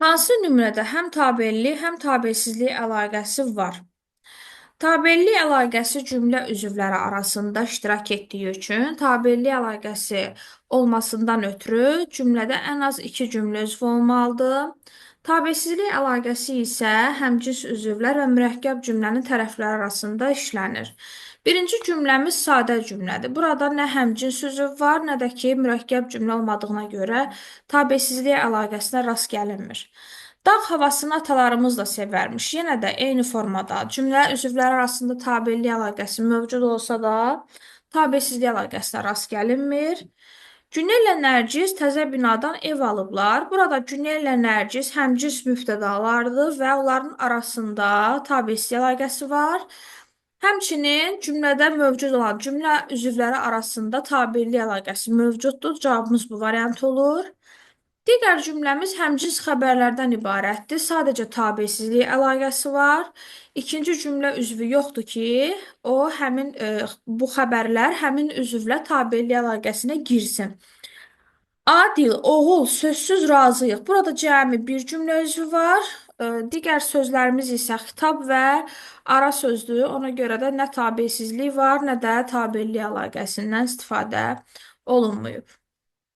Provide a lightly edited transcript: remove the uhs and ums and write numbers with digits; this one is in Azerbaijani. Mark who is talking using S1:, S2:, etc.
S1: Hansı nümunədə həm tabellik, həm tabelsizlik əlaqəsi var? Tabellik əlaqəsi cümlə üzvləri arasında iştirak etdiyi üçün tabellik əlaqəsi olmasından ötürü cümlədə ən az iki cümlə üzvü olmalıdır. Tabelsizlik əlaqəsi isə həmcins üzvlər və mürəkkəb cümlənin tərəfləri arasında işlənir. Birinci cümləmiz sadə cümlədir. Burada nə həmcins üzv var, nə də ki, mürəkkəb cümlə olmadığına görə tabelsizlik əlaqəsinə rast gəlinmir. Dağ havasını atalarımız da sevərmiş. Yenə də eyni formada cümlə üzvləri arasında tabellik əlaqəsi mövcud olsa da, tabelsizlik əlaqəsinə rast gəlinmir. Günel ilə Nərgiz təzə binadan ev alıblar. Burada Günel ilə Nərgiz həmcins mübtədalardır və onların arasında tabelsizlik əlaqəsi var. Həmçinin cümlədə mövcud olan cümlə üzvləri arasında tabellik əlaqəsi mövcuddur. Cavabımız bu variant olur. Digər cümləmiz həmcins xəbərlərdən ibarətdir. Sadəcə tabelsizlik əlaqəsi var. İkinci cümlə üzvü yoxdur ki, o bu xəbərlər həmin üzvlə tabellik əlaqəsinə girsin. Adil, oğul, sözsüz razıyıq. Burada cəmi bir cümlə üzvü var. Digər sözlərimiz isə xitab və ara sözdür. Ona görə də nə tabelsizlik var, nə də tabellik əlaqəsindən istifadə olunmayıb.